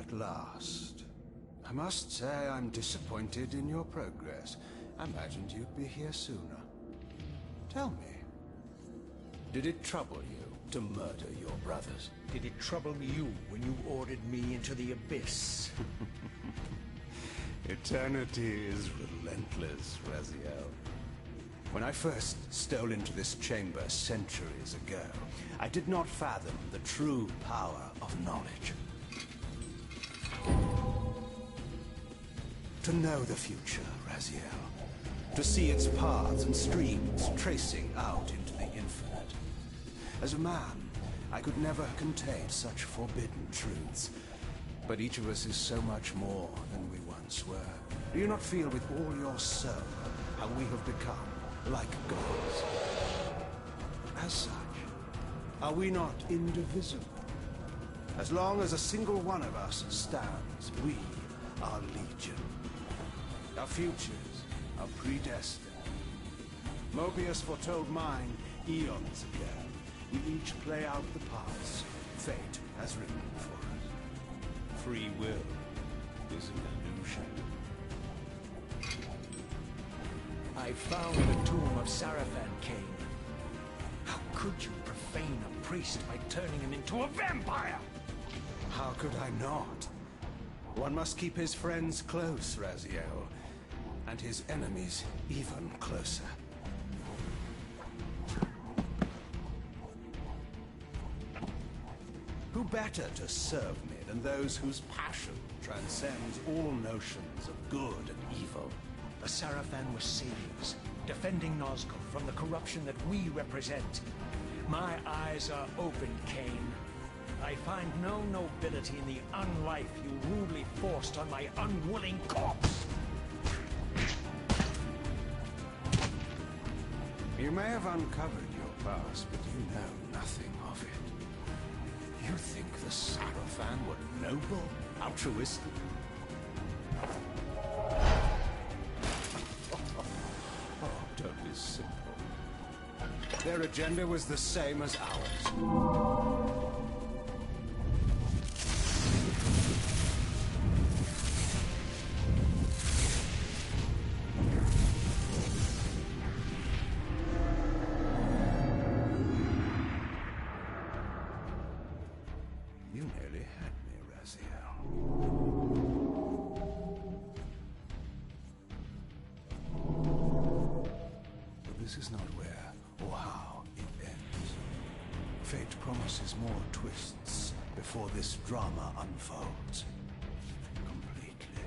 At last. I must say I'm disappointed in your progress. I imagined you'd be here sooner. Tell me, did it trouble you to murder your brothers? Did it trouble you when you ordered me into the abyss? Eternity is relentless, Raziel. When I first stole into this chamber centuries ago, I did not fathom the true power of knowledge. To know the future, Raziel. To see its paths and streams tracing out into the infinite. As a man, I could never contain such forbidden truths. But each of us is so much more than we once were. Do you not feel with all your soul how we have become like gods? As such, are we not indivisible? As long as a single one of us stands, we are legion. Our futures are predestined. Mobius foretold mine eons ago. We each play out the parts fate has written for us. Free will is an illusion. I found the tomb of Sarafan, Kain. How could you profane a priest by turning him into a vampire? How could I not? One must keep his friends close, Raziel, and his enemies even closer. Who better to serve me than those whose passion transcends all notions of good and evil? The Sarafan were saviors, defending Nazgul from the corruption that we represent. My eyes are open, Kain. I find no nobility in the unlife you rudely forced on my unwilling corpse. You may have uncovered your past, but you know nothing of it. You think the Sarafan were noble, altruistic? Oh, don't be simple. Their agenda was the same as ours. You nearly had me, Raziel. But this is not where or how it ends. Fate promises more twists before this drama unfolds completely.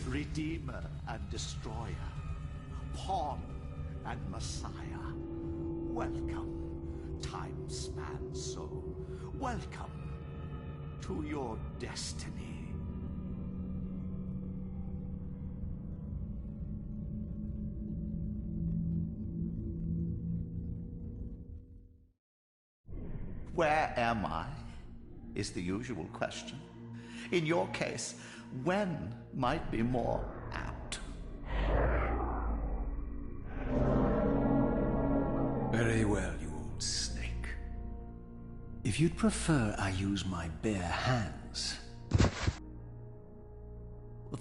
Redeemer and Destroyer, Pawn and Messiah. Welcome, time-span soul. Welcome to your destiny. Where am I? Is the usual question. In your case, when might be more apt. Very well, you old snake. If you'd prefer I use my bare hands...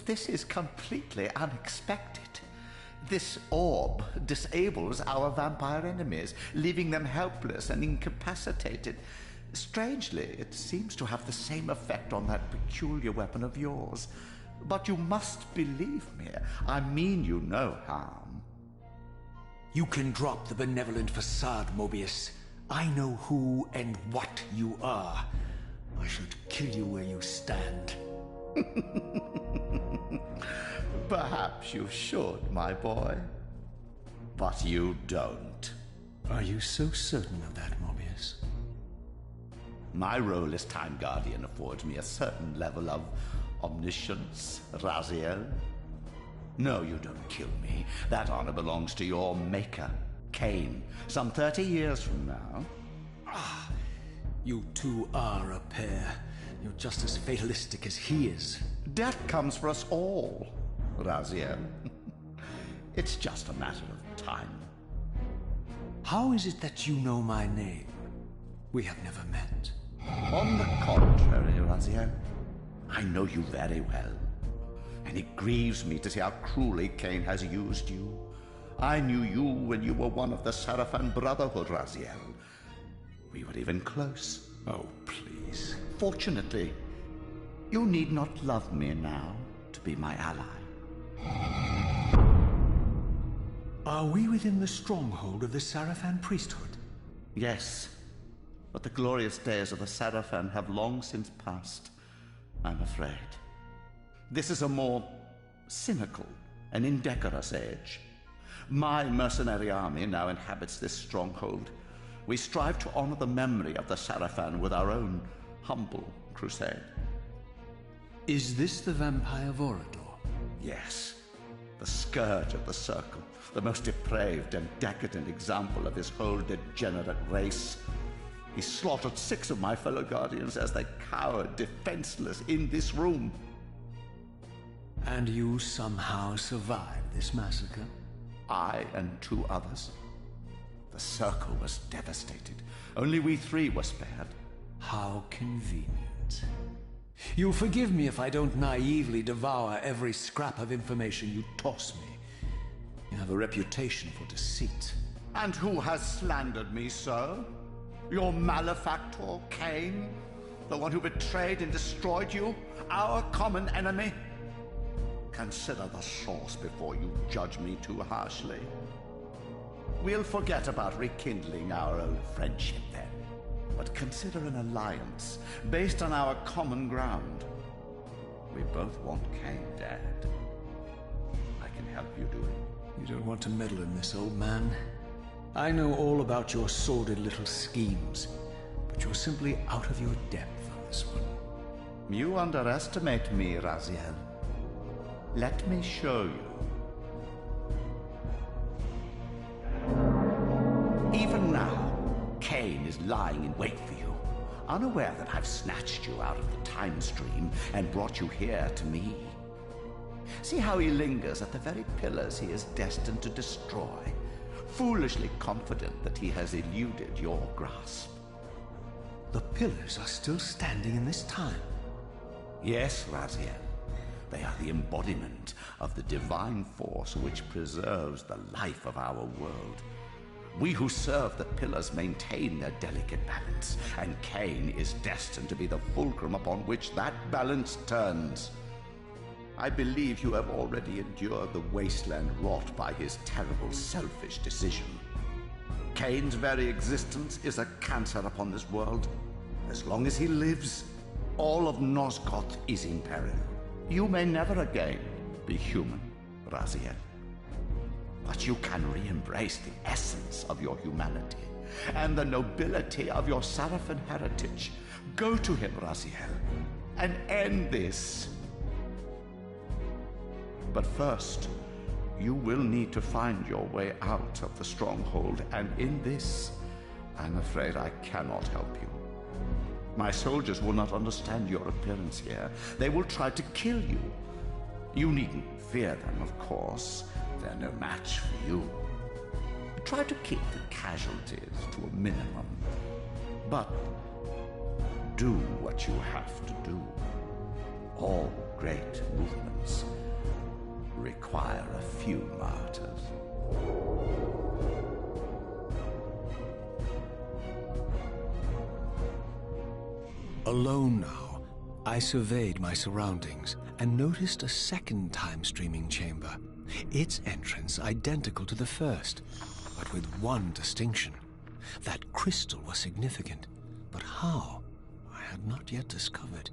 This is completely unexpected. This orb disables our vampire enemies, leaving them helpless and incapacitated. Strangely, it seems to have the same effect on that peculiar weapon of yours. But you must believe me. I mean you no harm. You can drop the benevolent facade, Mobius. I know who and what you are. I should kill you where you stand. Perhaps you should, my boy. But you don't. Are you so certain of that, Mobius? My role as Time Guardian affords me a certain level of omniscience, Raziel. No, you don't kill me. That honor belongs to your maker, Kain, some 30 years from now. You two are a pair. You're just as fatalistic as he is. Death comes for us all, Raziel. It's just a matter of time. How is it that you know my name? We have never met. On the contrary, Raziel, I know you very well. And it grieves me to see how cruelly Kain has used you. I knew you when you were one of the Sarafan Brotherhood, Raziel. We were even close. Oh, please. Fortunately, you need not love me now to be my ally. Are we within the stronghold of the Sarafan priesthood? Yes, but the glorious days of the Sarafan have long since passed, I'm afraid. This is a more cynical and indecorous age. My mercenary army now inhabits this stronghold. We strive to honor the memory of the Sarafan with our own humble crusade. Is this the vampire Vorador? Yes, the scourge of the Circle, the most depraved and decadent example of his whole degenerate race. He slaughtered 6 of my fellow Guardians as they cowered defenseless in this room. And you somehow survived this massacre? I and 2 others. The Circle was devastated. Only we 3 were spared. How convenient. You'll forgive me if I don't naively devour every scrap of information you toss me. You have a reputation for deceit. And who has slandered me so? Your malefactor, Kain? The one who betrayed and destroyed you? Our common enemy? Consider the source before you judge me too harshly. We'll forget about rekindling our old friendship then. But consider an alliance based on our common ground. We both want Kain dead. I can help you do it. You don't want to meddle in this, old man. I know all about your sordid little schemes, but you're simply out of your depth on this one. You underestimate me, Raziel. Let me show you. Even now, Kain is lying in wait for you, unaware that I've snatched you out of the time stream and brought you here to me. See how he lingers at the very pillars he is destined to destroy, foolishly confident that he has eluded your grasp. The pillars are still standing in this time. Yes, Raziel. They are the embodiment of the divine force which preserves the life of our world. We who serve the pillars maintain their delicate balance, and Kain is destined to be the fulcrum upon which that balance turns. I believe you have already endured the wasteland wrought by his terrible, selfish decision. Kain's very existence is a cancer upon this world. As long as he lives, all of Nosgoth is in peril. You may never again be human, Raziel. But you can re-embrace the essence of your humanity and the nobility of your Sarafan heritage. Go to him, Raziel, and end this. But first, you will need to find your way out of the stronghold, and in this, I'm afraid I cannot help you. My soldiers will not understand your appearance here. They will try to kill you. You needn't fear them, of course. They're no match for you. Try to keep the casualties to a minimum. But do what you have to do. All great movements require a few martyrs. Alone now, I surveyed my surroundings and noticed a second time-streaming chamber. Its entrance identical to the first, but with one distinction. That crystal was significant, but how? I had not yet discovered.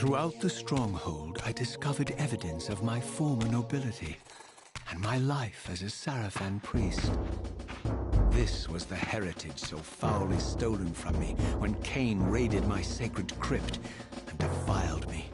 Throughout the stronghold, I discovered evidence of my former nobility and my life as a Sarafan priest. This was the heritage so foully stolen from me when Kain raided my sacred crypt and defiled me.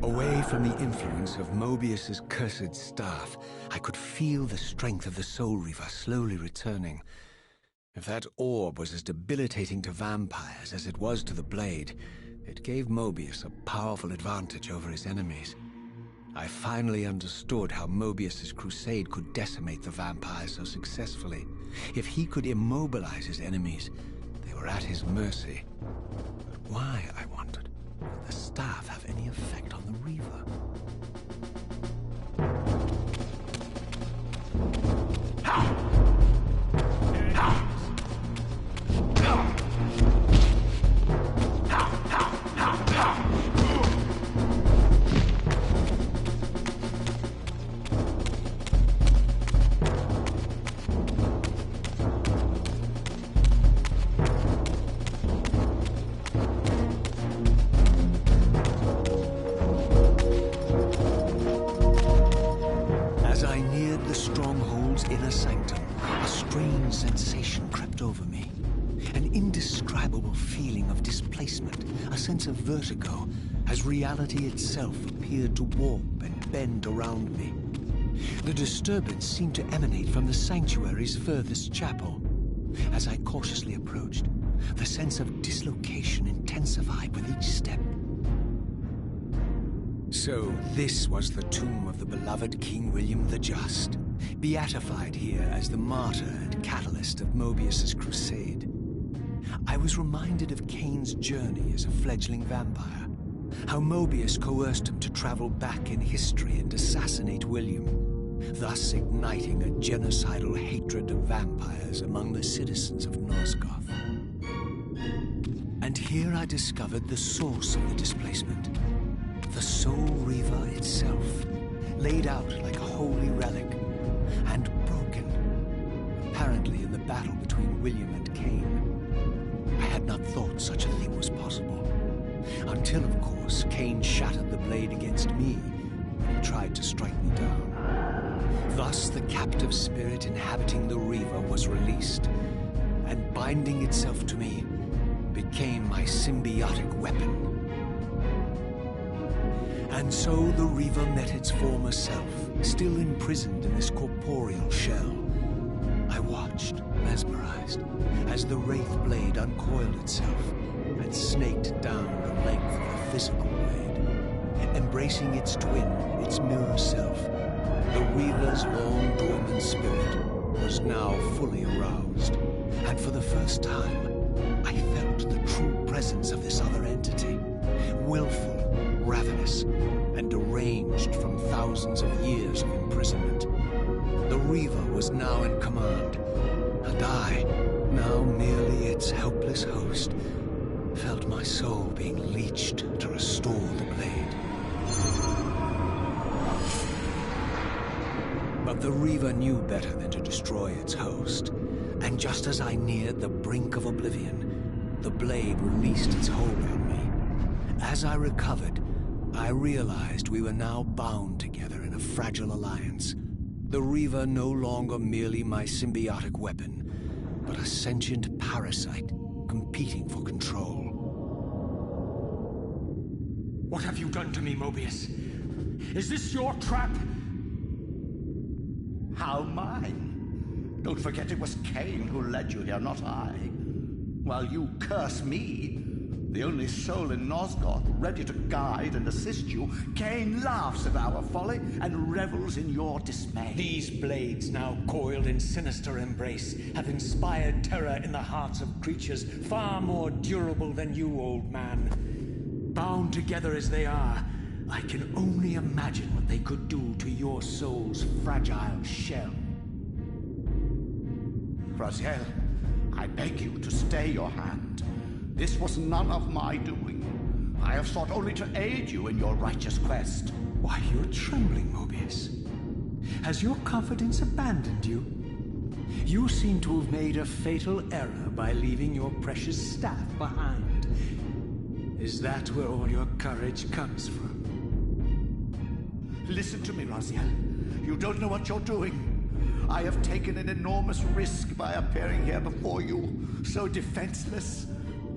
Away from the influence of Mobius's cursed staff, I could feel the strength of the Soul Reaver slowly returning. If that orb was as debilitating to vampires as it was to the blade, it gave Mobius a powerful advantage over his enemies. I finally understood how Mobius's crusade could decimate the vampires so successfully. If he could immobilize his enemies, they were at his mercy. But why, I wondered, would the staff have any effect on the Reaver? Inner sanctum, a strange sensation crept over me. An indescribable feeling of displacement, a sense of vertigo, as reality itself appeared to warp and bend around me. The disturbance seemed to emanate from the sanctuary's furthest chapel. As I cautiously approached, the sense of dislocation intensified with each step. So this was the tomb of the beloved King William the Just, beatified here as the martyr and catalyst of Mobius's crusade. I was reminded of Kain's journey as a fledgling vampire, how Mobius coerced him to travel back in history and assassinate William, thus igniting a genocidal hatred of vampires among the citizens of Nosgoth. And here I discovered the source of the displacement. The Soul Reaver itself, laid out like a holy relic, and broken, apparently in the battle between William and Kain. I had not thought such a thing was possible, until, of course, Kain shattered the blade against me when he tried to strike me down. Thus, the captive spirit inhabiting the Reaver was released, and binding itself to me became my symbiotic weapon. And so the Reaver met its former self, still imprisoned in this corporeal shell. I watched, mesmerized, as the Wraith blade uncoiled itself and snaked down the length of the physical blade. Embracing its twin, its mirror self, the Reaver's long dormant spirit was now fully aroused. And for the first time, I felt the true presence of this other entity, willful, ravenous, and deranged from thousands of years of imprisonment. The Reaver was now in command, and I, now merely its helpless host, felt my soul being leached to restore the blade. But the Reaver knew better than to destroy its host, and just as I neared the brink of oblivion, the blade released its hold on me. As I recovered, I realized we were now bound together in a fragile alliance. The Reaver no longer merely my symbiotic weapon, but a sentient parasite competing for control. What have you done to me, Mobius? Is this your trap? How mine? Don't forget it was Kain who led you here, not I. While you curse me, the only soul in Nosgoth ready to guide and assist you, Kain laughs at our folly and revels in your dismay. These blades, now coiled in sinister embrace, have inspired terror in the hearts of creatures far more durable than you, old man. Bound together as they are, I can only imagine what they could do to your soul's fragile shell. Raziel, I beg you to stay your hand. This was none of my doing. I have sought only to aid you in your righteous quest. Why, you're trembling, Mobius. Has your confidence abandoned you? You seem to have made a fatal error by leaving your precious staff behind. Is that where all your courage comes from? Listen to me, Raziel. You don't know what you're doing. I have taken an enormous risk by appearing here before you, so defenseless,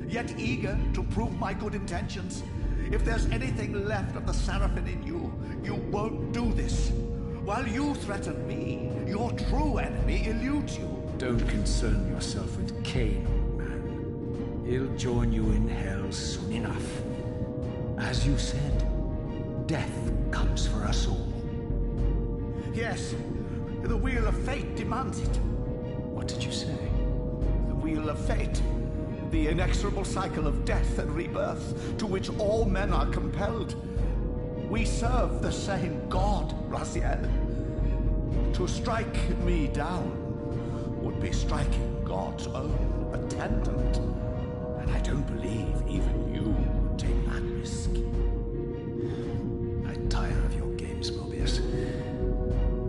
yet eager to prove my good intentions. If there's anything left of the Seraphim in you, you won't do this. While you threaten me, your true enemy eludes you. Don't concern yourself with Kain, old man. He'll join you in hell soon enough. As you said, death comes for us all. Yes, the wheel of fate demands it. What did you say? The wheel of fate. The inexorable cycle of death and rebirth to which all men are compelled. We serve the same God, Raziel. To strike me down would be striking God's own attendant. And I don't believe even you would take that risk. I tire of your games, Mobius.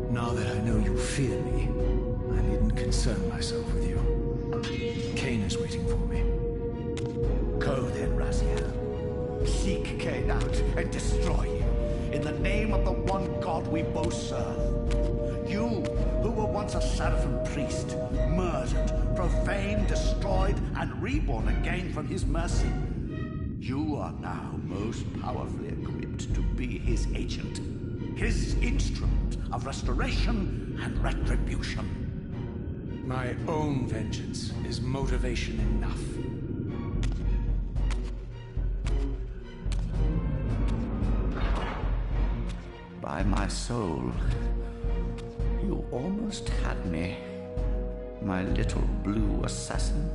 Now that I know you fear me, I needn't concern myself with you. Kain is waiting for me. Go then, Raziel. Seek Kain out and destroy him in the name of the one God we both serve. You, who were once a Seraphim priest, murdered, profaned, destroyed, and reborn again from his mercy. You are now most powerfully equipped to be his agent, his instrument of restoration and retribution. My own vengeance is motivation enough. By my soul, you almost had me, my little blue assassin.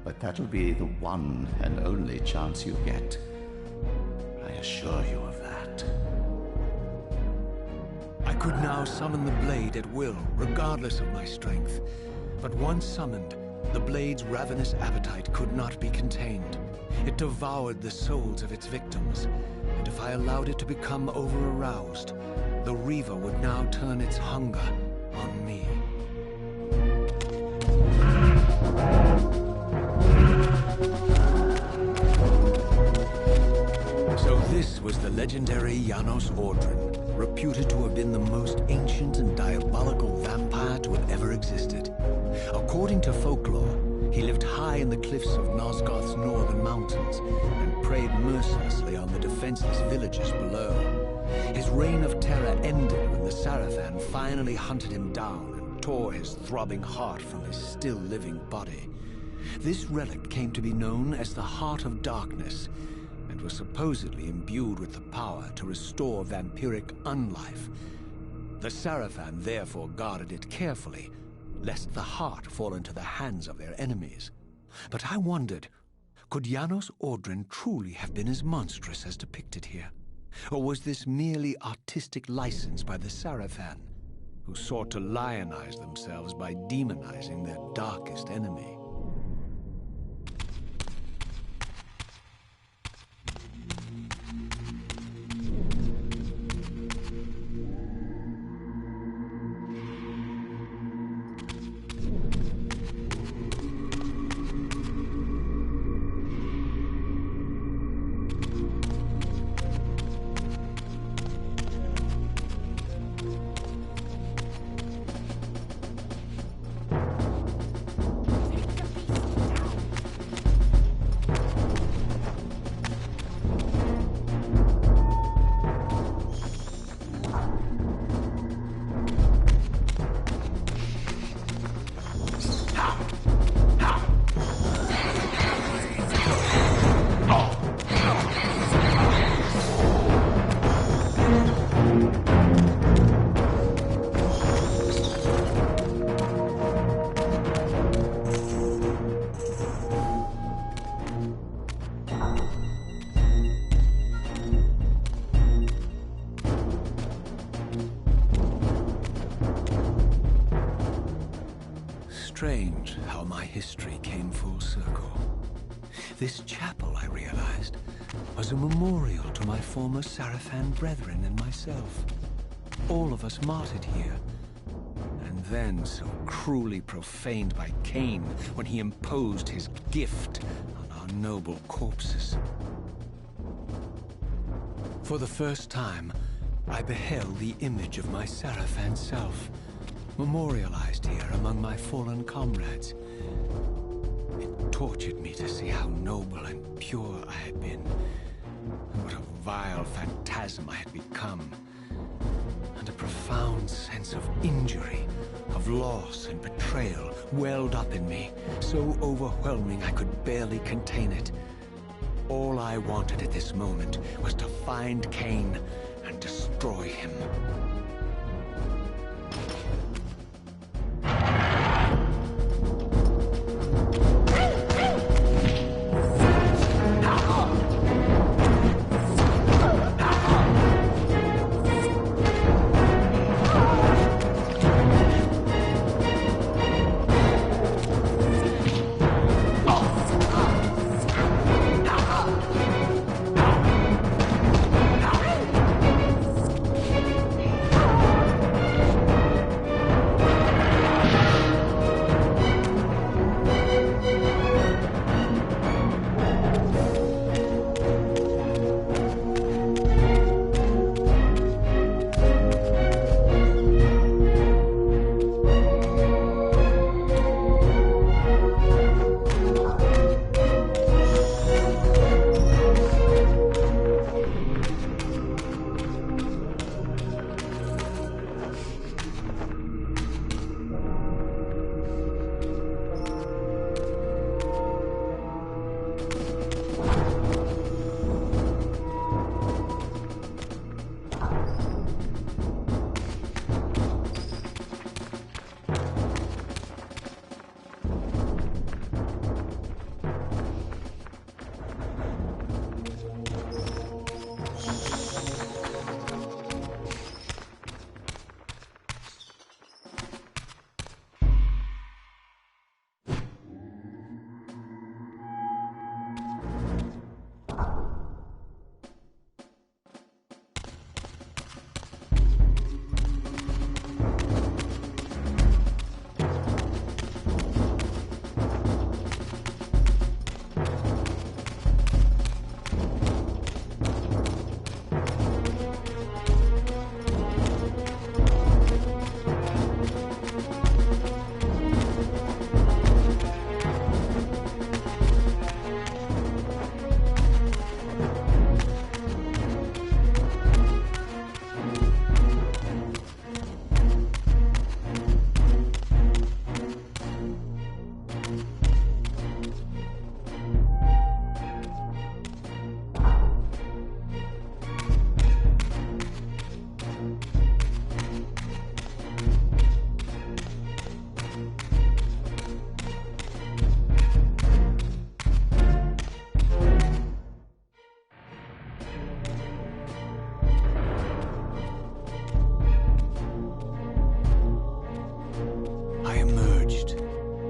But that'll be the one and only chance you get. I assure you of that. I could now summon the blade at will, regardless of my strength. But once summoned, the blade's ravenous appetite could not be contained. It devoured the souls of its victims, and if I allowed it to become over-aroused, the Reaver would now turn its hunger on me. So this was the legendary Janos Ordrin, reputed to have been the most ancient and diabolical vampire to have ever existed. According to folklore, He lived high in the cliffs of Nosgoth's northern mountains and preyed mercilessly on the defenseless villages below. His reign of terror ended when the Sarafan finally hunted him down and tore his throbbing heart from his still-living body. This relic came to be known as the Heart of Darkness, and was supposedly imbued with the power to restore vampiric unlife. The Sarafan therefore guarded it carefully, lest the heart fall into the hands of their enemies. But I wondered, could Janos Ordren truly have been as monstrous as depicted here? Or was this merely artistic license by the Sarafan, who sought to lionize themselves by demonizing their darkest enemy? Strange how my history came full circle. This chapel, I realized, was a memorial to my former Sarafan brethren and myself. All of us martyred here, and then so cruelly profaned by Kain when he imposed his gift on our noble corpses. For the first time, I beheld the image of my Sarafan self, memorialized here among my fallen comrades. It tortured me to see how noble and pure I had been, and what a vile phantasm I had become. And a profound sense of injury, of loss and betrayal welled up in me, so overwhelming I could barely contain it. All I wanted at this moment was to find Kain and destroy him. I emerged,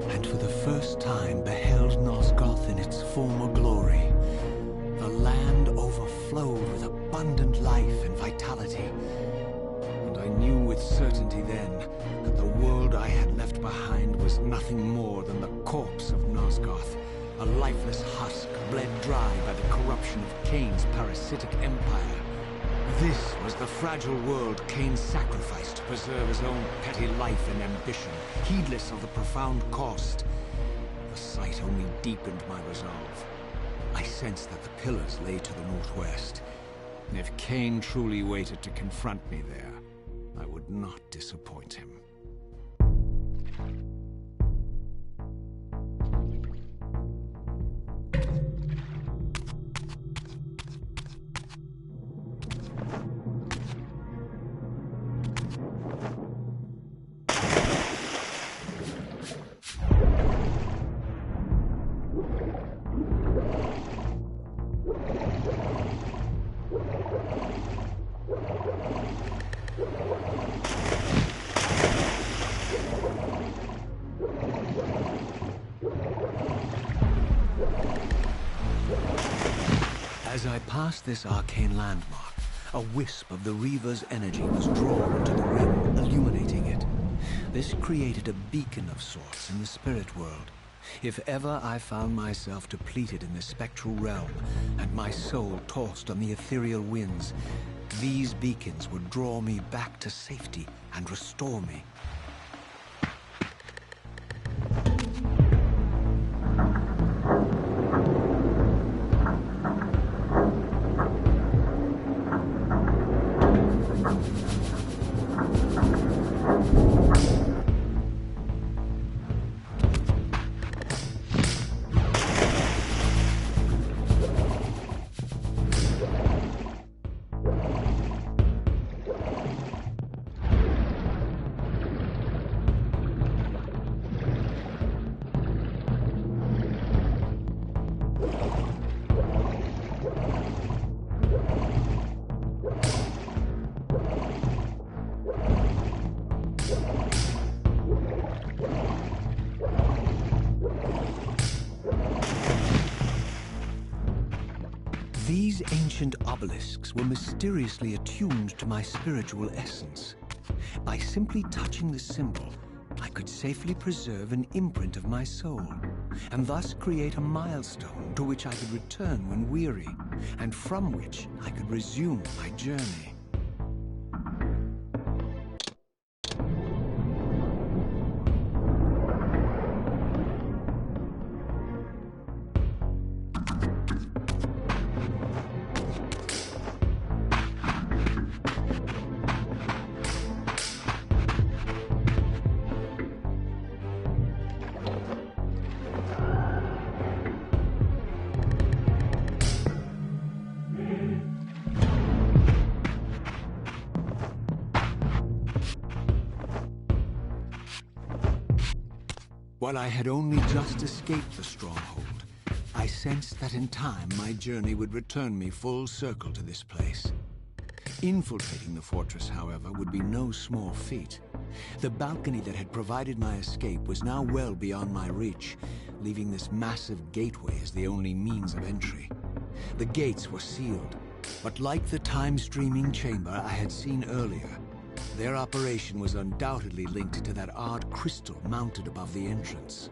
and for the first time beheld Nosgoth in its former glory. The land overflowed with abundant life and vitality, and I knew with certainty then that the world I had left behind was nothing more than the corpse of Nosgoth, a lifeless husk bled dry by the corruption of Kain's parasitic empire. This was the fragile world Kain sacrificed to preserve his own petty life and ambition, heedless of the profound cost. The sight only deepened my resolve. I sensed that the pillars lay to the northwest, and if Kain truly waited to confront me there, I would not disappoint him. As I passed this arcane landmark, a wisp of the Reaver's energy was drawn into the rim, illuminating it. This created a beacon of sorts in the spirit world. If ever I found myself depleted in the spectral realm, and my soul tossed on the ethereal winds, these beacons would draw me back to safety and restore me. These ancient obelisks were mysteriously attuned to my spiritual essence. By simply touching the symbol, I could safely preserve an imprint of my soul, and thus create a milestone to which I could return when weary, and from which I could resume my journey. While I had only just escaped the stronghold, I sensed that in time my journey would return me full circle to this place. Infiltrating the fortress, however, would be no small feat. The balcony that had provided my escape was now well beyond my reach, leaving this massive gateway as the only means of entry. The gates were sealed, but like the time-streaming chamber I had seen earlier, their operation was undoubtedly linked to that odd crystal mounted above the entrance.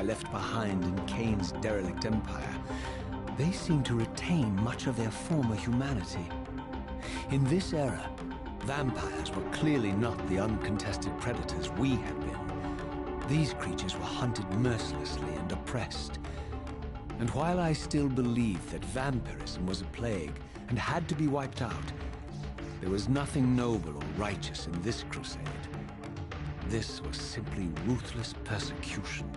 I left behind in Kain's derelict empire, they seem to retain much of their former humanity. In this era, vampires were clearly not the uncontested predators we had been. These creatures were hunted mercilessly and oppressed. And while I still believed that vampirism was a plague and had to be wiped out, there was nothing noble or righteous in this crusade. This was simply ruthless persecution.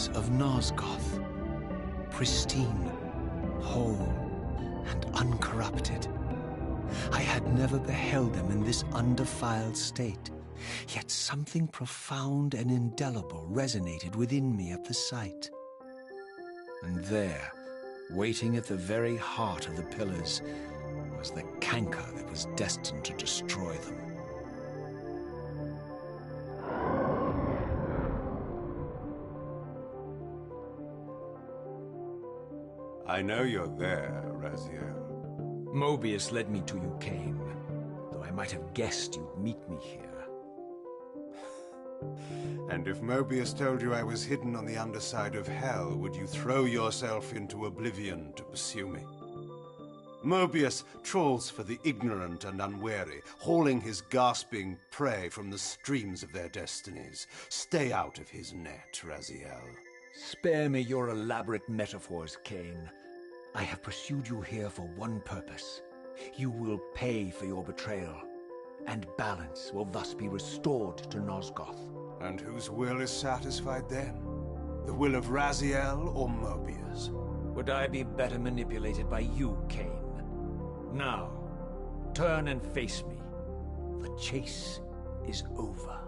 pillars of Nosgoth, pristine, whole, and uncorrupted. I had never beheld them in this undefiled state, yet something profound and indelible resonated within me at the sight. And there, waiting at the very heart of the pillars, was the canker that was destined to destroy them. I know you're there, Raziel. Mobius led me to you, Kain, though I might have guessed you'd meet me here. And if Mobius told you I was hidden on the underside of hell, would you throw yourself into oblivion to pursue me? Mobius trawls for the ignorant and unwary, hauling his gasping prey from the streams of their destinies. Stay out of his net, Raziel. Spare me your elaborate metaphors, Kain. I have pursued you here for one purpose. You will pay for your betrayal, and balance will thus be restored to Nosgoth. And whose will is satisfied then? The will of Raziel or Mobius? Would I be better manipulated by you, Kain? Now, turn and face me. The chase is over.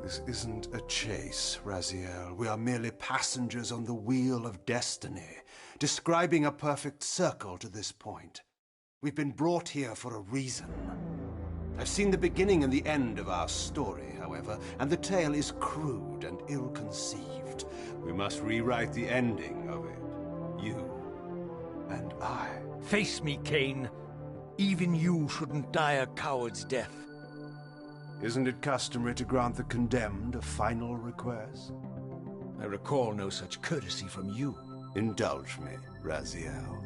This isn't a chase, Raziel. We are merely passengers on the wheel of destiny, describing a perfect circle to this point. We've been brought here for a reason. I've seen the beginning and the end of our story, however, and the tale is crude and ill-conceived. We must rewrite the ending of it. You and I. Face me, Kain. Even you shouldn't die a coward's death. Isn't it customary to grant the condemned a final request? I recall no such courtesy from you. Indulge me, Raziel.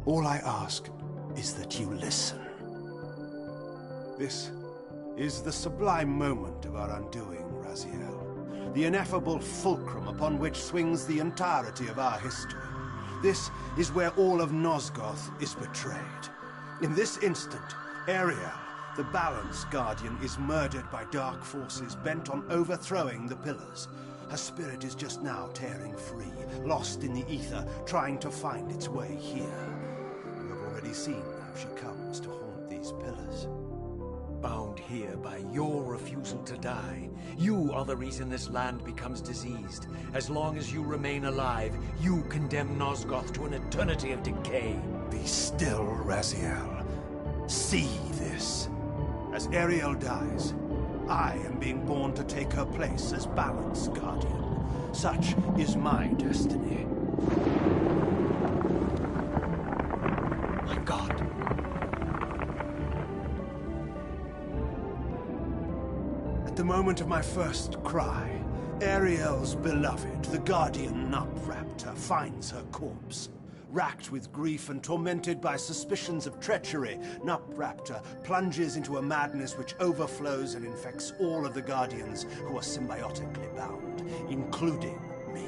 All I ask is that you listen. This is the sublime moment of our undoing, Raziel. The ineffable fulcrum upon which swings the entirety of our history. This is where all of Nosgoth is betrayed. In this instant, Ariel, the Balance Guardian, is murdered by dark forces bent on overthrowing the pillars. Her spirit is just now tearing free, lost in the ether, trying to find its way here. You have already seen how she comes to haunt these pillars. Bound here by your refusal to die. You are the reason this land becomes diseased. As long as you remain alive, you condemn Nosgoth to an eternity of decay. Be still, Raziel. See this. As Ariel dies, I am being born to take her place as Balance Guardian. Such is my destiny. My God. At the moment of my first cry, Ariel's beloved, the Guardian Nupraptor, finds her corpse. Racked with grief and tormented by suspicions of treachery, Nupraptor plunges into a madness which overflows and infects all of the Guardians who are symbiotically bound, including me.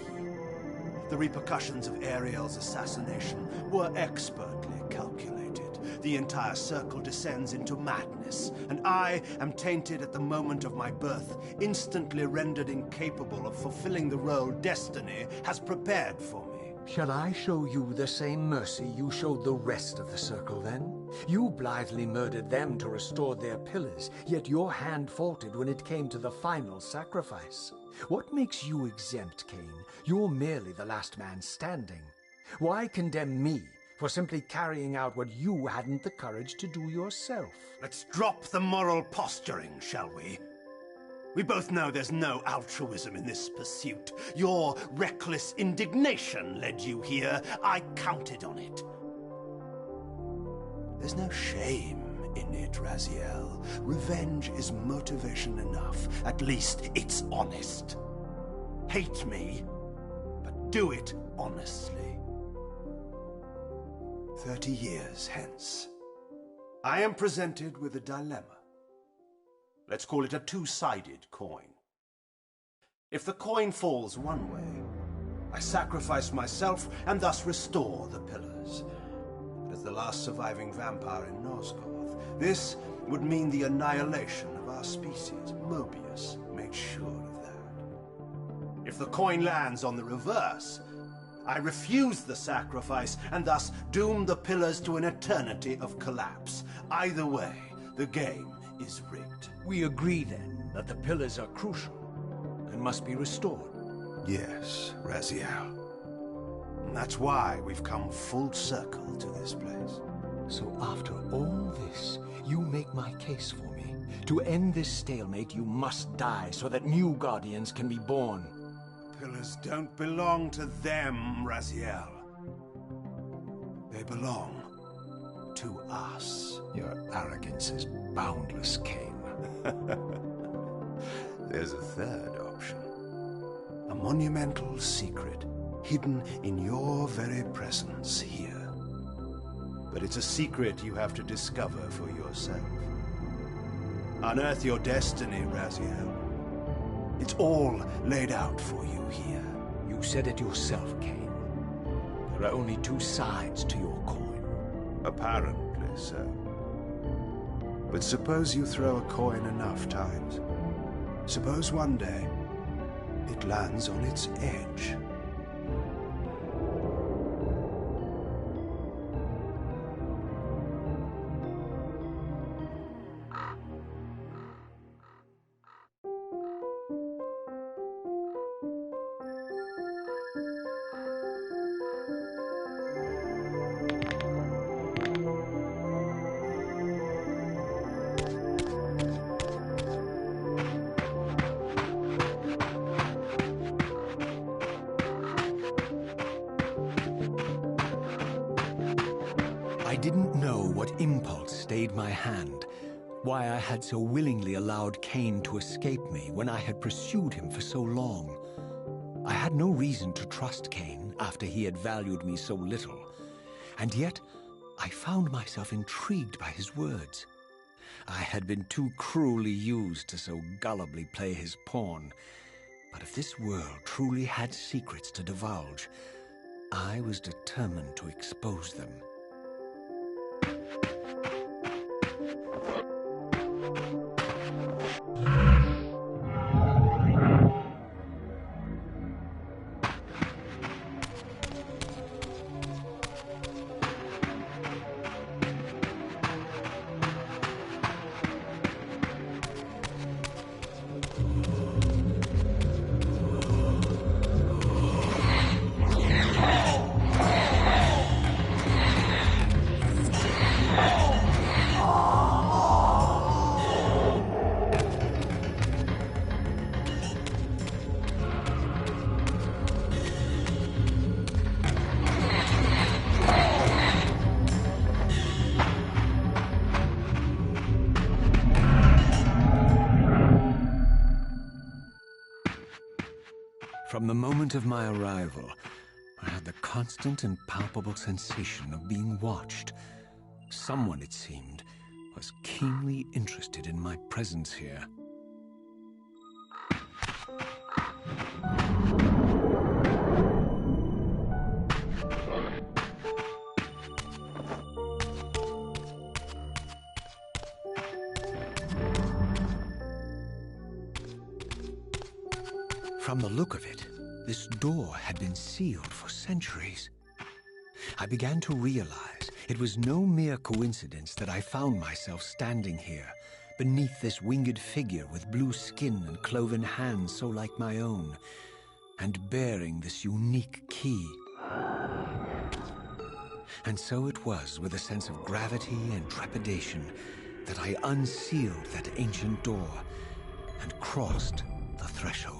The repercussions of Ariel's assassination were expertly calculated. The entire circle descends into madness, and I am tainted at the moment of my birth, instantly rendered incapable of fulfilling the role destiny has prepared for me. Shall I show you the same mercy you showed the rest of the Circle, then? You blithely murdered them to restore their pillars, yet your hand faltered when it came to the final sacrifice. What makes you exempt, Kain? You're merely the last man standing. Why condemn me for simply carrying out what you hadn't the courage to do yourself? Let's drop the moral posturing, shall we? We both know there's no altruism in this pursuit. Your reckless indignation led you here. I counted on it. There's no shame in it, Raziel. Revenge is motivation enough. At least it's honest. Hate me, but do it honestly. 30 years hence, I am presented with a dilemma. Let's call it a two-sided coin. If the coin falls one way, I sacrifice myself and thus restore the pillars. But as the last surviving vampire in Nosgoth, this would mean the annihilation of our species. Mobius made sure of that. If the coin lands on the reverse, I refuse the sacrifice and thus doom the pillars to an eternity of collapse. Either way, the game is rigged. We agree then that the pillars are crucial and must be restored. Yes, Raziel. And that's why we've come full circle to this place. So after all this, you make my case for me. To end this stalemate, you must die so that new Guardians can be born. Pillars don't belong to them, Raziel. They belong to us. Your arrogance is boundless, Kain. There's a third option. A monumental secret, hidden in your very presence here. But it's a secret you have to discover for yourself. Unearth your destiny, Raziel. It's all laid out for you here. You said it yourself, Kain. There are only two sides to your coin. Apparently so. But suppose you throw a coin enough times. Suppose one day it lands on its edge. I didn't know what impulse stayed my hand, why I had so willingly allowed Kain to escape me when I had pursued him for so long. I had no reason to trust Kain after he had valued me so little, and yet I found myself intrigued by his words. I had been too cruelly used to so gullibly play his pawn, but if this world truly had secrets to divulge, I was determined to expose them. From the moment of my arrival, I had the constant and palpable sensation of being watched. Someone, it seemed, was keenly interested in my presence here. From the look of it, this door had been sealed for centuries. I began to realize it was no mere coincidence that I found myself standing here, beneath this winged figure with blue skin and cloven hands so like my own, and bearing this unique key. And so it was with a sense of gravity and trepidation that I unsealed that ancient door and crossed the threshold.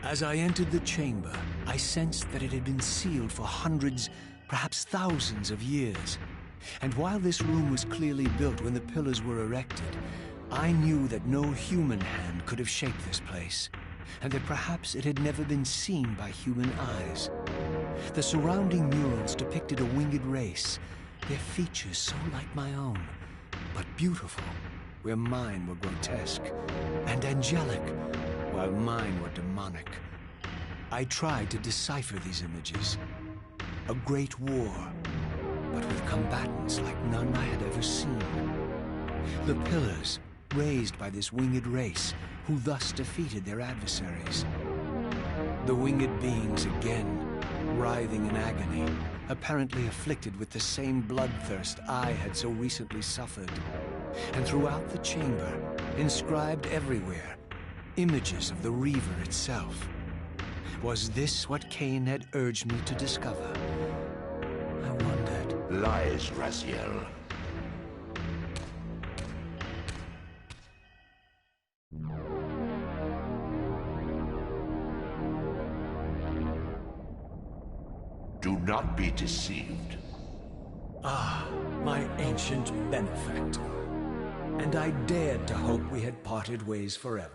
As I entered the chamber, I sensed that it had been sealed for hundreds, perhaps thousands of years. And while this room was clearly built when the pillars were erected, I knew that no human hand could have shaped this place, and that perhaps it had never been seen by human eyes. The surrounding murals depicted a winged race, their features so like my own, but beautiful, where mine were grotesque, and angelic, while mine were demonic. I tried to decipher these images. A great war, but with combatants like none I had ever seen. The pillars, raised by this winged race, who thus defeated their adversaries. The winged beings again, writhing in agony, apparently afflicted with the same bloodthirst I had so recently suffered. And throughout the chamber, inscribed everywhere, images of the Reaver itself. Was this what Kain had urged me to discover? I wondered. Lies, Raziel. Do not be deceived. Ah, my ancient benefactor. And I dared to hope we had parted ways forever.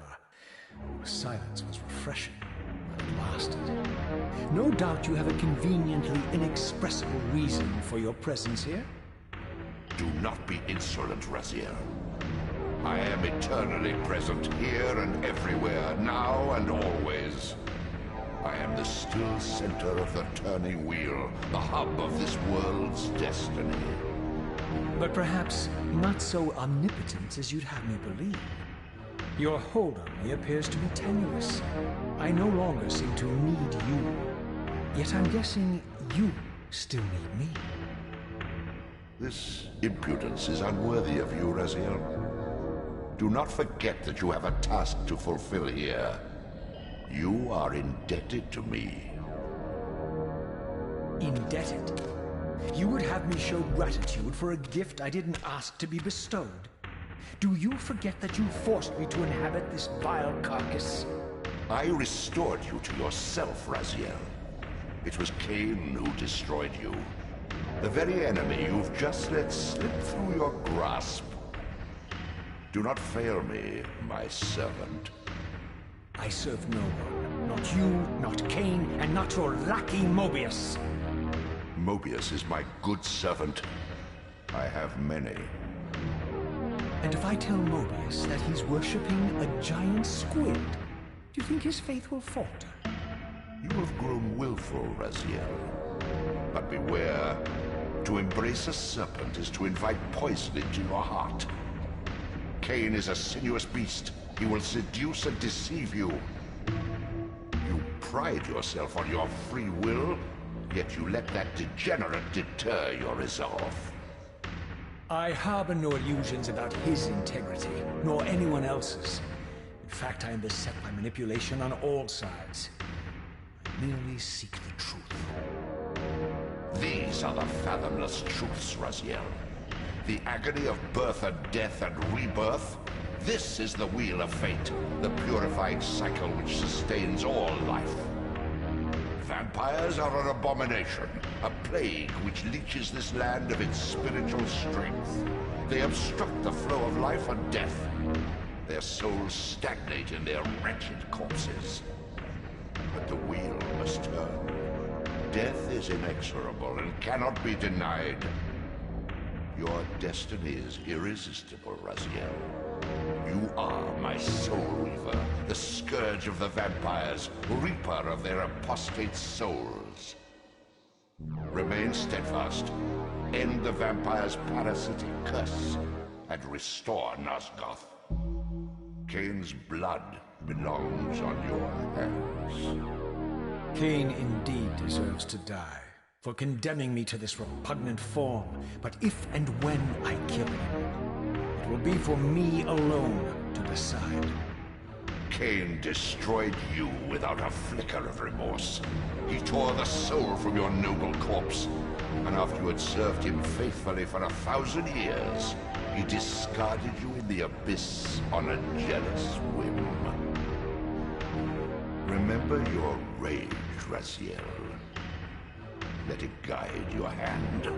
Silence was refreshing, but it lasted. No doubt you have a conveniently inexpressible reason for your presence here? Do not be insolent, Raziel. I am eternally present here and everywhere, now and always. I am the still center of the turning wheel, the hub of this world's destiny. But perhaps not so omnipotent as you'd have me believe. Your hold on me appears to be tenuous. I no longer seem to need you. Yet I'm guessing you still need me. This impudence is unworthy of you, Raziel. Do not forget that you have a task to fulfill here. You are indebted to me. Indebted? You would have me show gratitude for a gift I didn't ask to be bestowed. Do you forget that you forced me to inhabit this vile carcass? I restored you to yourself, Raziel. It was Kain who destroyed you. The very enemy you've just let slip through your grasp. Do not fail me, my servant. I serve no one. Not you, not Kain, and not your lackey Mobius. Mobius is my good servant. I have many. And if I tell Mobius that he's worshipping a giant squid, do you think his faith will falter? You have grown willful, Raziel. But beware. To embrace a serpent is to invite poison into your heart. Kain is a sinuous beast. He will seduce and deceive you. You pride yourself on your free will, yet you let that degenerate deter your resolve. I harbor no illusions about his integrity, nor anyone else's. In fact, I am beset by manipulation on all sides. I merely seek the truth. These are the fathomless truths, Raziel. The agony of birth and death and rebirth. This is the wheel of fate, the purifying cycle which sustains all life. Vampires are an abomination, a plague which leeches this land of its spiritual strength. They obstruct the flow of life and death. Their souls stagnate in their wretched corpses. But the wheel must turn. Death is inexorable and cannot be denied. Your destiny is irresistible, Raziel. You are my Soul Reaver, the scourge of the vampires, reaper of their apostate souls. Remain steadfast, end the vampires' parasitic curse, and restore Nosgoth. Kain's blood belongs on your hands. Kain indeed deserves to die for condemning me to this repugnant form, but if and when I kill him, it will be for me alone to decide. Kain destroyed you without a flicker of remorse. He tore the soul from your noble corpse, and after you had served him faithfully for 1,000 years, he discarded you in the abyss on a jealous whim. Remember your rage, Raziel. Let it guide your hand.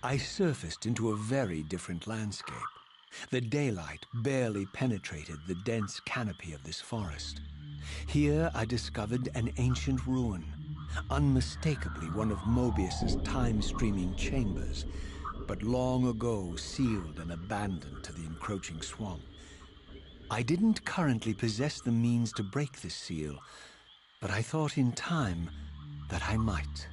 I surfaced into a very different landscape. The daylight barely penetrated the dense canopy of this forest. Here I discovered an ancient ruin, unmistakably one of Mobius's time-streaming chambers, but long ago sealed and abandoned to the encroaching swamp. I didn't currently possess the means to break this seal, but I thought in time that I might.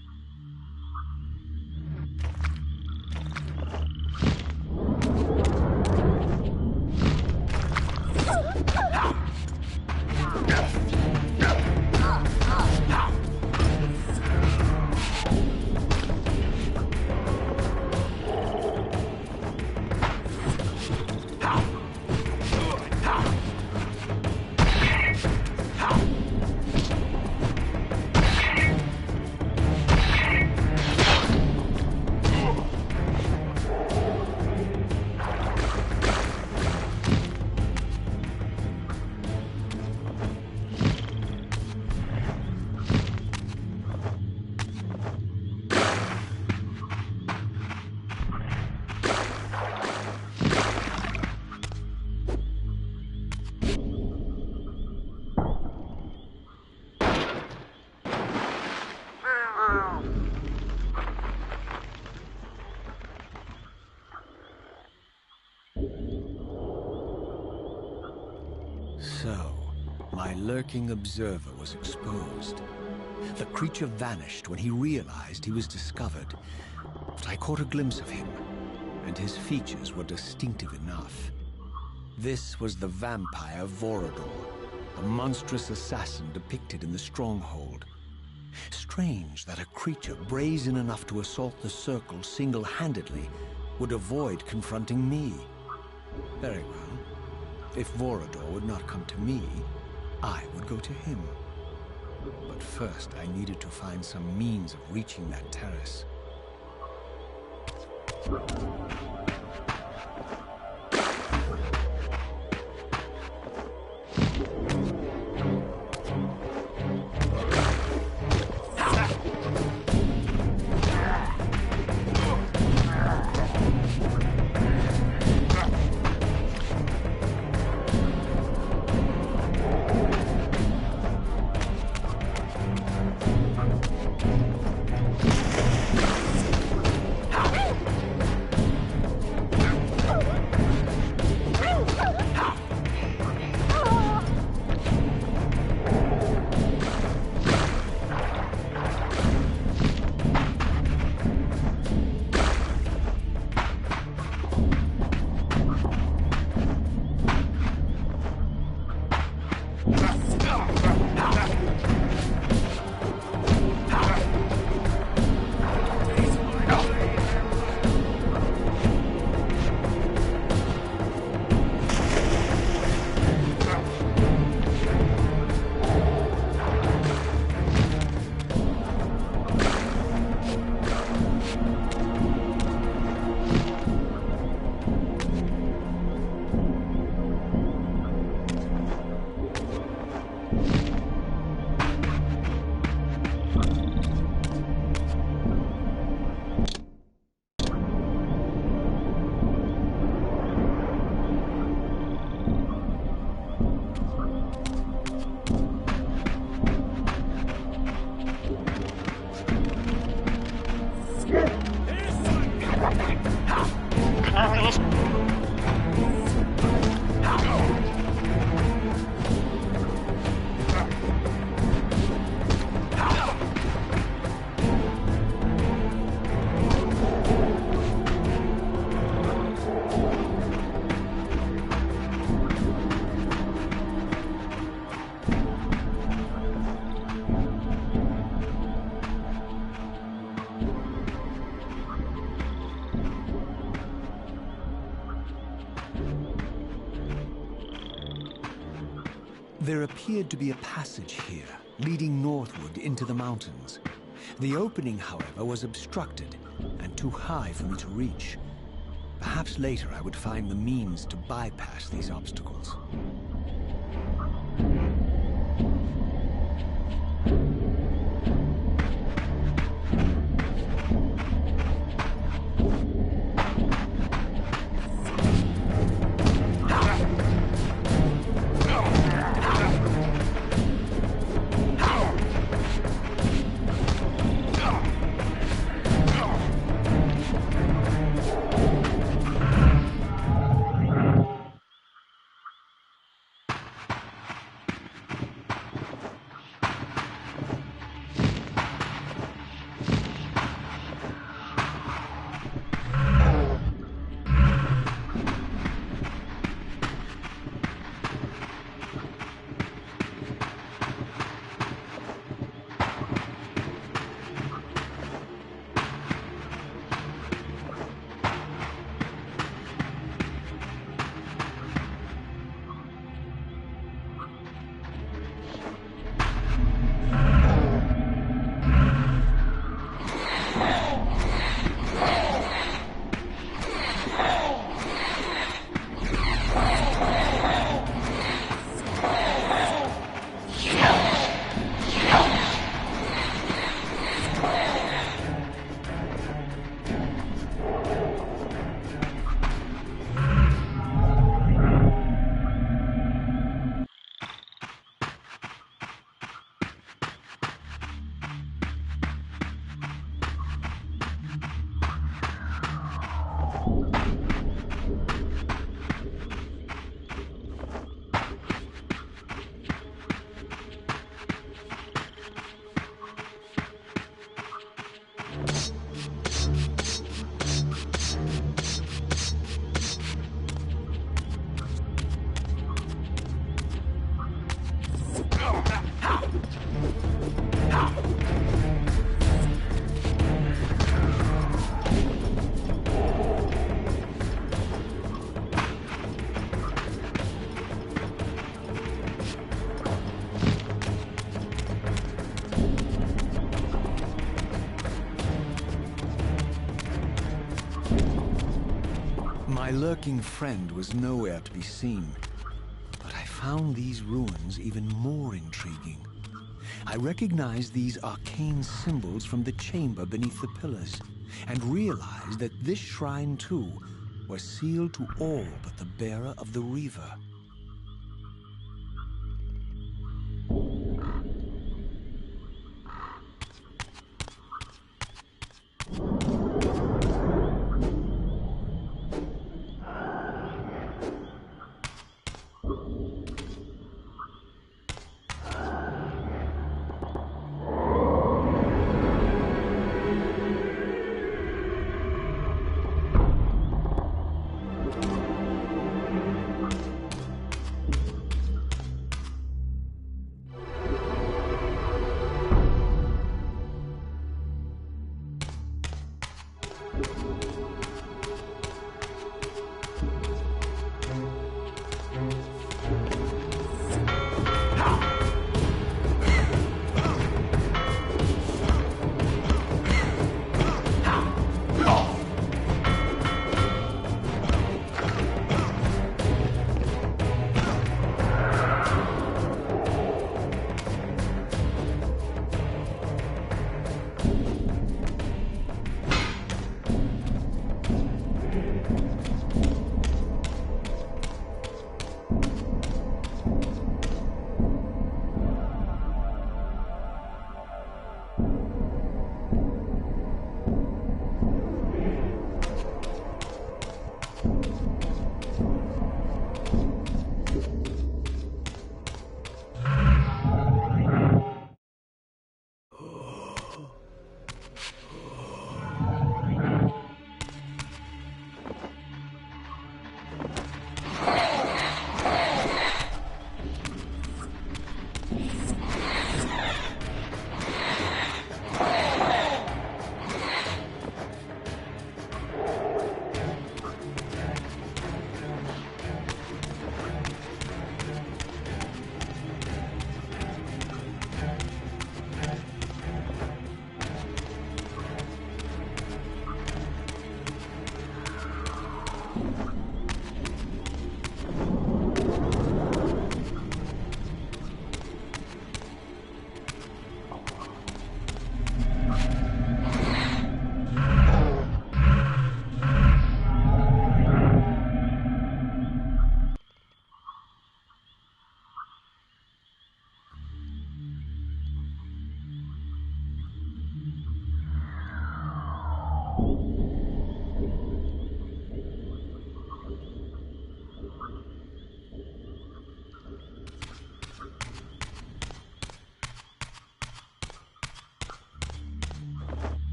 So, my lurking observer was exposed. The creature vanished when he realized he was discovered, but I caught a glimpse of him, and his features were distinctive enough. This was the vampire Vorador, the monstrous assassin depicted in the stronghold. Strange that a creature brazen enough to assault the Circle single-handedly would avoid confronting me. Very well. If Vorador would not come to me, I would go to him. But first, I needed to find some means of reaching that terrace. There appeared to be a passage here, leading northward into the mountains. The opening, however, was obstructed and too high for me to reach. Perhaps later I would find the means to bypass these obstacles. lurking friend was nowhere to be seen. But I found these ruins even more intriguing. I recognized these arcane symbols from the chamber beneath the pillars, and realized that this shrine, too, was sealed to all but the bearer of the Reaver.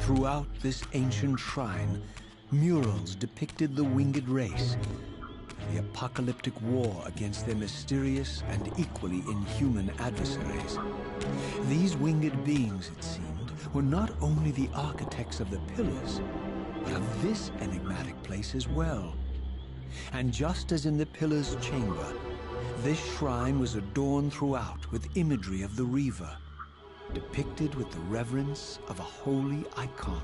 Throughout this ancient shrine, murals depicted the winged race, the apocalyptic war against their mysterious and equally inhuman adversaries. These winged beings, it seemed, were not only the architects of the pillars, but of this enigmatic place as well. And just as in the Pillar's chamber, this shrine was adorned throughout with imagery of the Reaver, depicted with the reverence of a holy icon.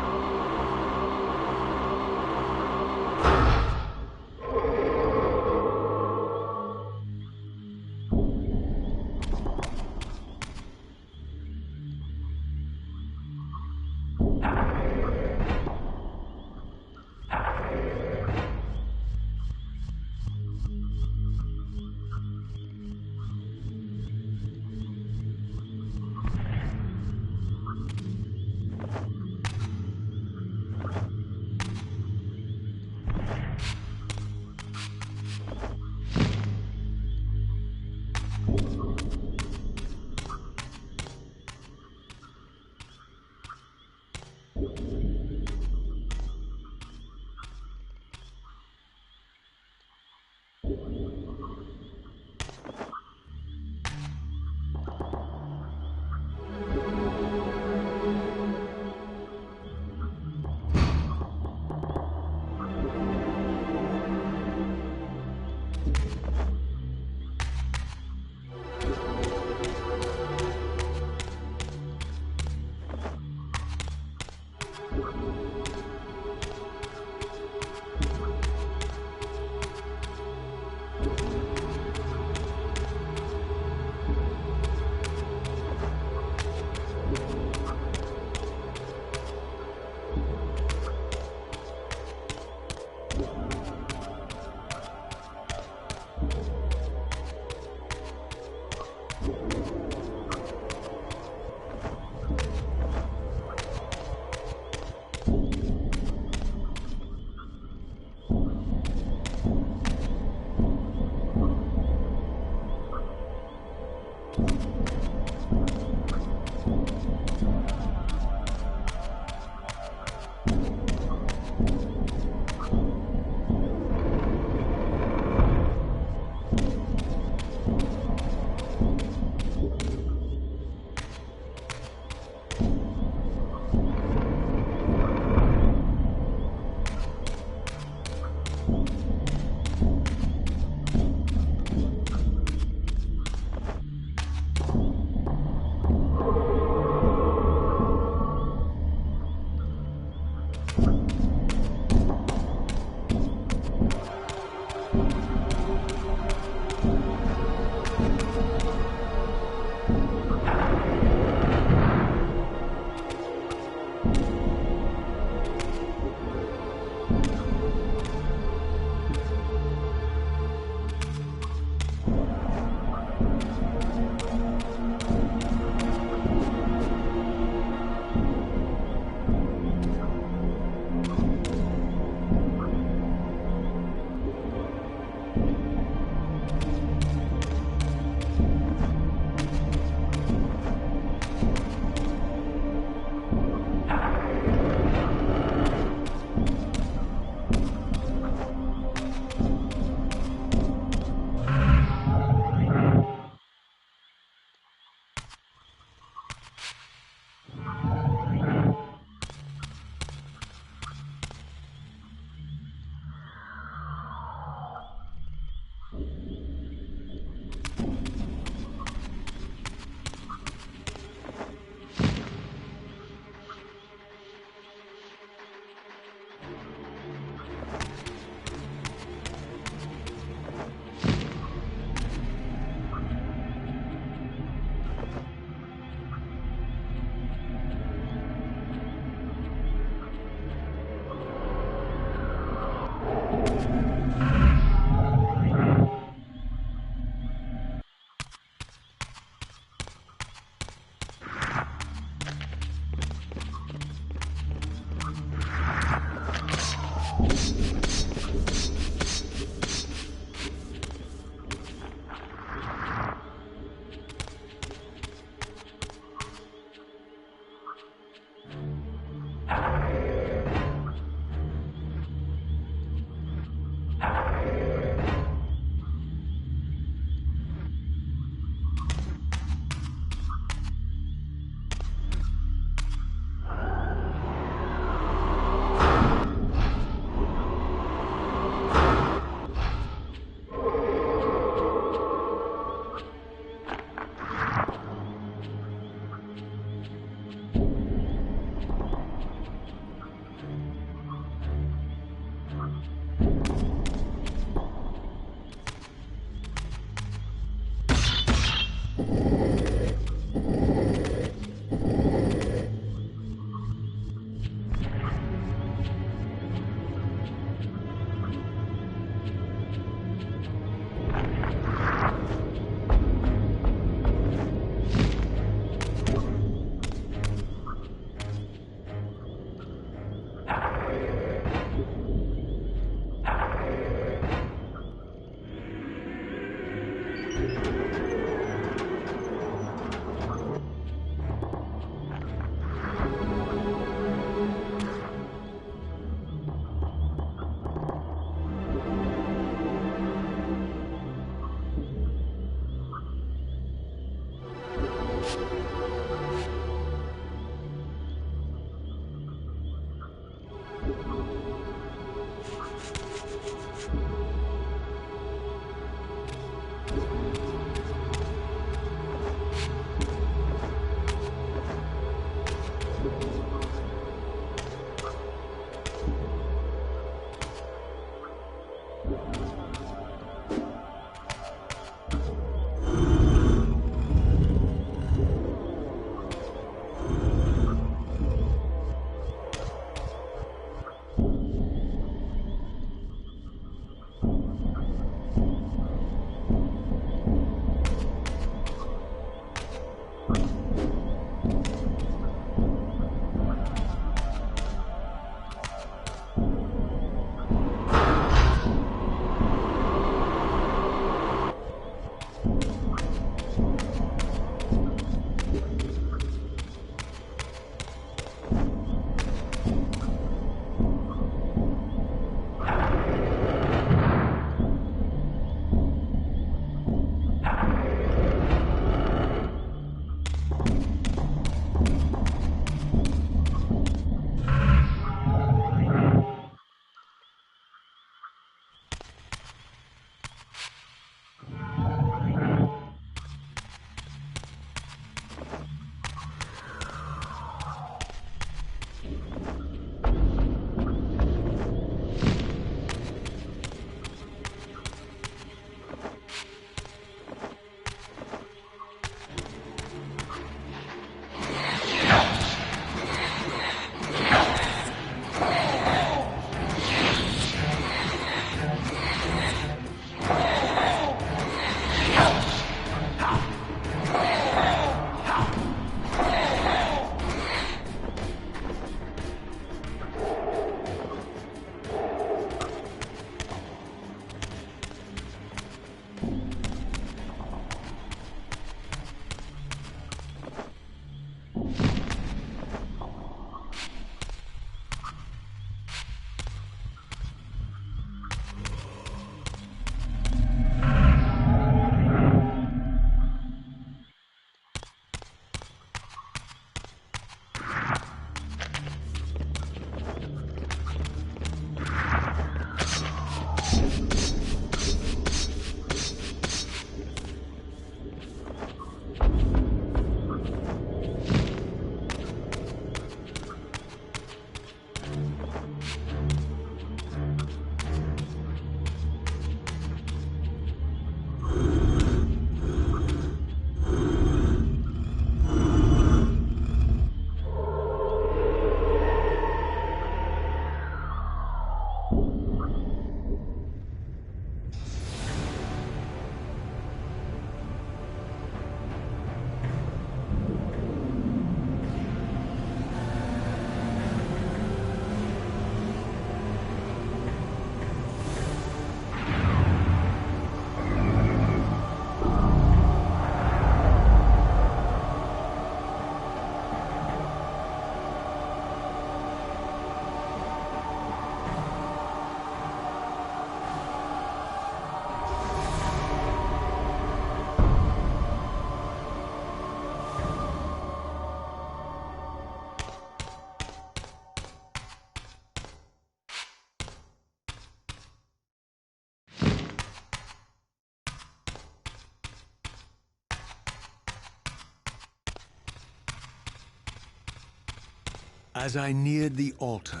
As I neared the altar,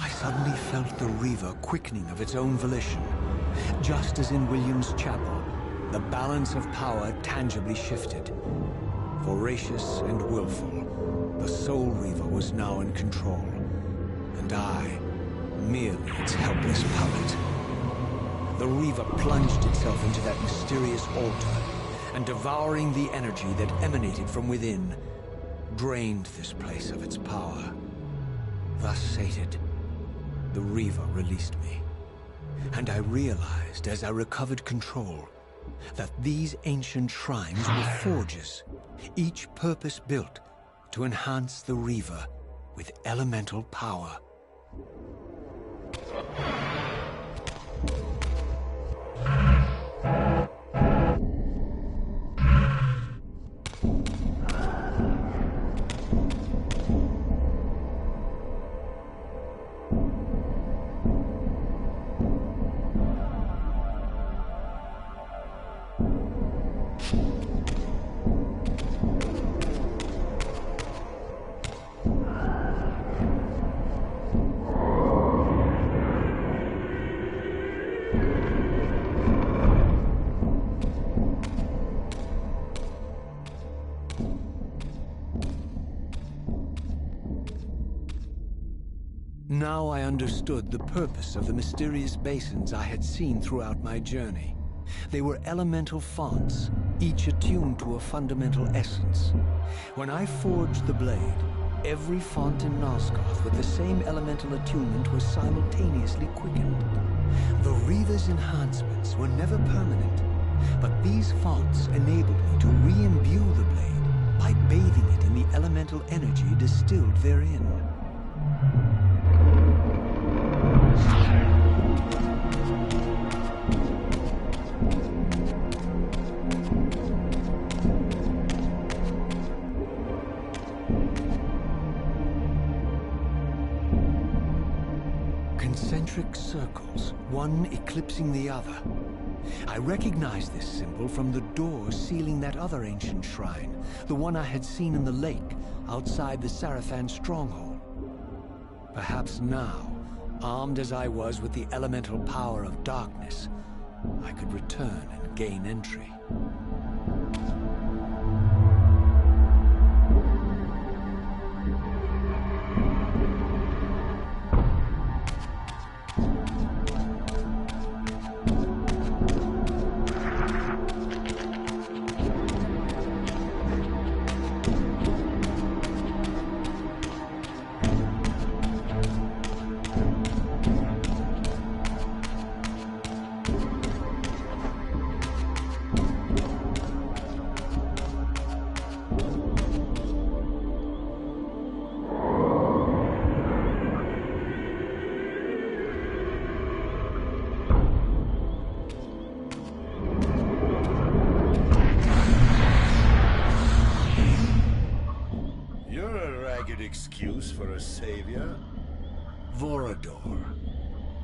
I suddenly felt the Reaver quickening of its own volition. Just as in William's chapel, the balance of power tangibly shifted. Voracious and willful, the Soul Reaver was now in control, and I, merely its helpless puppet. The Reaver plunged itself into that mysterious altar, and devouring the energy that emanated from within, drained this place of its power. Thus sated, the Reaver released me, and I realized as I recovered control that these ancient shrines were forges, each purpose-built to enhance the Reaver with elemental power. understood the purpose of the mysterious basins I had seen throughout my journey. They were elemental fonts, each attuned to a fundamental essence. When I forged the blade, every font in Nosgoth with the same elemental attunement was simultaneously quickened. The Reaver's enhancements were never permanent, but these fonts enabled me to re-imbue the blade by bathing it in the elemental energy distilled therein. Concentric circles, one eclipsing the other. I recognized this symbol from the door sealing that other ancient shrine, the one I had seen in the lake outside the Sarafan stronghold. Perhaps now, armed as I was with the elemental power of darkness, I could return and gain entry. Excuse for a savior? Vorador.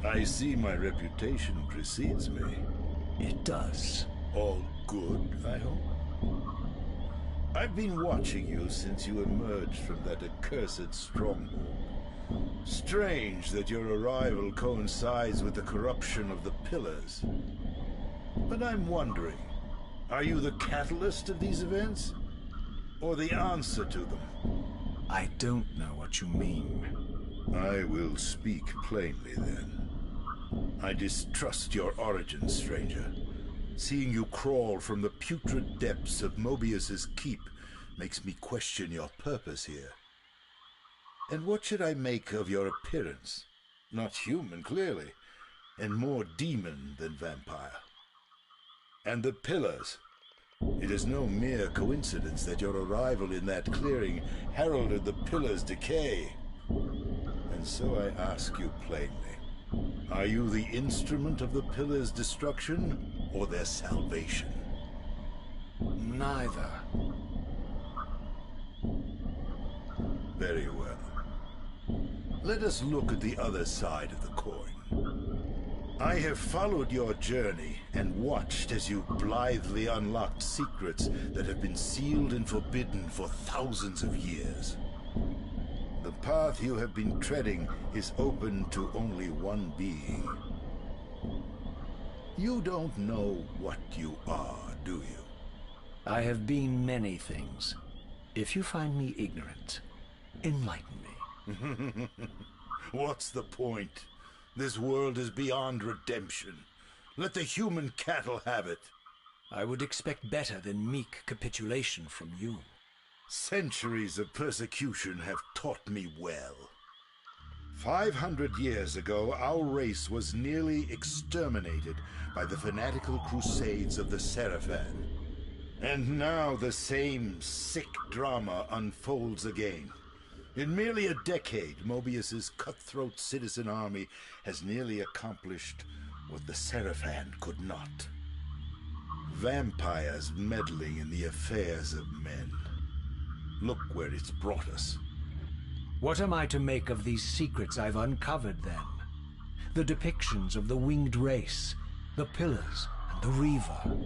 I see my reputation precedes me. It does. All good, I hope? I've been watching you since you emerged from that accursed stronghold. Strange that your arrival coincides with the corruption of the Pillars. But I'm wondering, are you the catalyst of these events? Or the answer to them? I don't know what you mean. I will speak plainly, then. I distrust your origin, stranger. Seeing you crawl from the putrid depths of Mobius's keep makes me question your purpose here. And what should I make of your appearance? Not human, clearly, and more demon than vampire. And the Pillars. It is no mere coincidence that your arrival in that clearing heralded the Pillars' decay. And so I ask you plainly, are you the instrument of the Pillars' destruction or their salvation? Neither. Very well. Let us look at the other side of the coin. I have followed your journey and watched as you blithely unlocked secrets that have been sealed and forbidden for thousands of years. The path you have been treading is open to only one being. You don't know what you are, do you? I have been many things. If you find me ignorant, enlighten me. What's the point? This world is beyond redemption. Let the human cattle have it. I would expect better than meek capitulation from you. Centuries of persecution have taught me well. 500 years ago, our race was nearly exterminated by the fanatical crusades of the Sarafan. And now the same sick drama unfolds again. In merely a decade, Mobius's cutthroat citizen army has nearly accomplished what the Sarafan could not. Vampires meddling in the affairs of men. Look where it's brought us. What am I to make of these secrets I've uncovered, then? The depictions of the winged race, the Pillars, and the Reaver.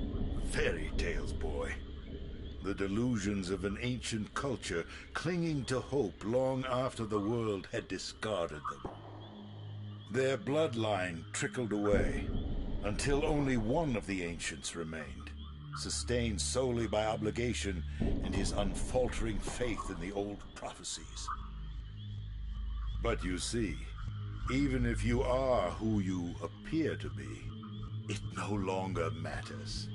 Fairy tales, boy. The delusions of an ancient culture clinging to hope long after the world had discarded them. Their bloodline trickled away, until only one of the ancients remained, sustained solely by obligation and his unfaltering faith in the old prophecies. But you see, Even if you are who you appear to be, it no longer matters.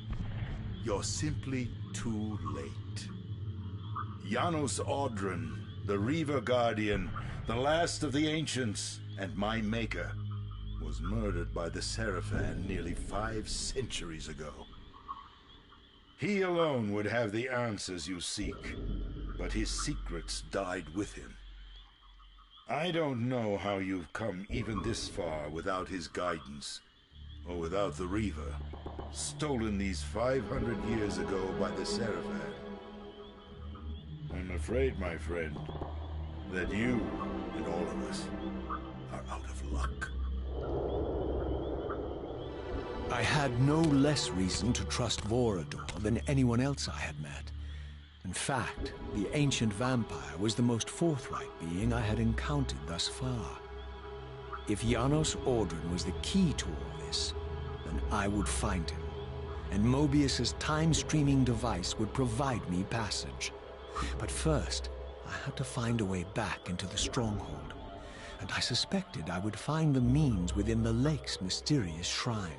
You're simply too late. Janos Audron, the Reaver Guardian, the last of the Ancients, and my maker, was murdered by the Seraphan nearly 5 centuries ago. He alone would have the answers you seek, but his secrets died with him. I don't know how you've come even this far without his guidance, or without the Reaver, stolen these 500 years ago by the Seraphan. I'm afraid, my friend, that you and all of us are out of luck. I had no less reason to trust Vorador than anyone else I had met. In fact, the ancient vampire was the most forthright being I had encountered thus far. If Janos Audron was the key to all this, then I would find him, and Mobius's time-streaming device would provide me passage. But first, I had to find a way back into the stronghold, and I suspected I would find the means within the lake's mysterious shrine.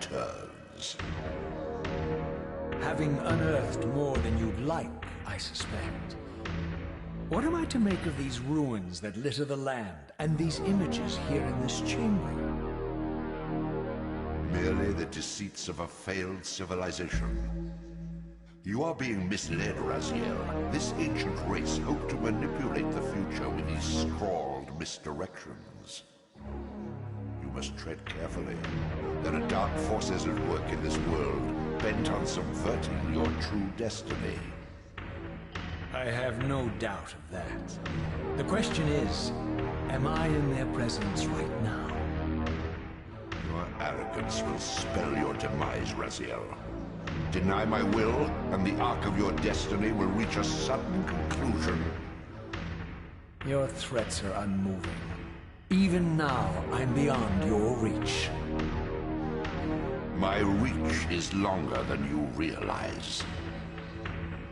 returns. Having unearthed more than you'd like, I suspect. What am I to make of these ruins that litter the land, and these images here in this chamber? Merely the deceits of a failed civilization. You are being misled, Raziel. This ancient race hoped to manipulate the future with these scrawled misdirections. You must tread carefully. There are dark forces at work in this world, bent on subverting your true destiny. I have no doubt of that. The question is, am I in their presence right now? Your arrogance will spell your demise, Raziel. Deny my will, and the arc of your destiny will reach a sudden conclusion. Your threats are unmoving. Even now, I'm beyond your reach. My reach is longer than you realize.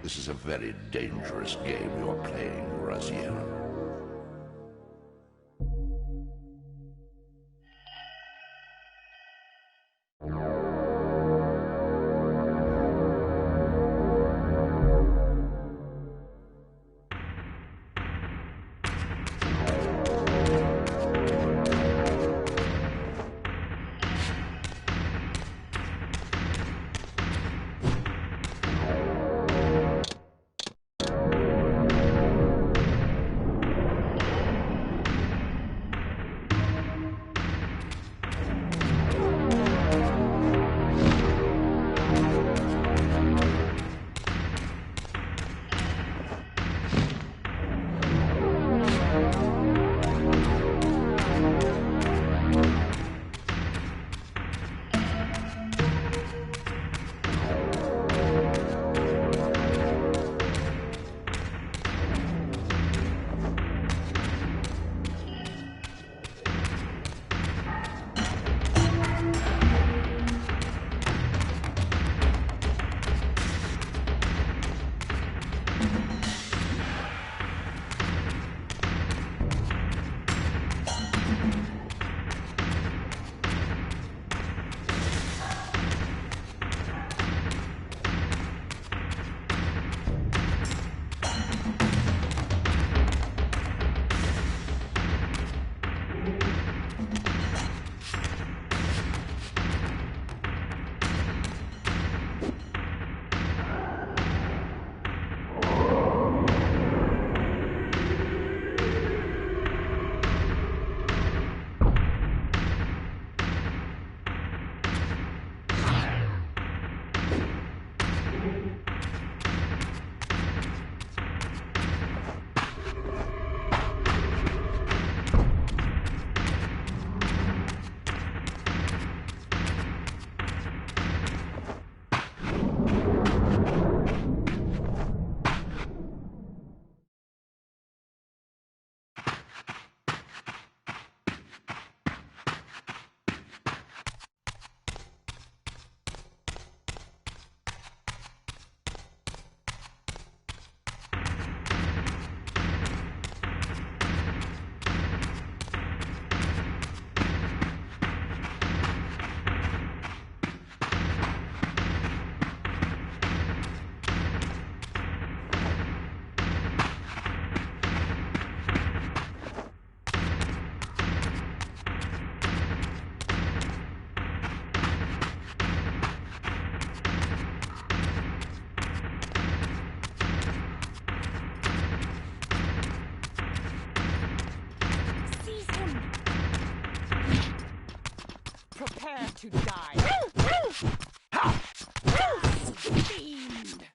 This is a very dangerous game you're playing, Raziel. To die. Fiend.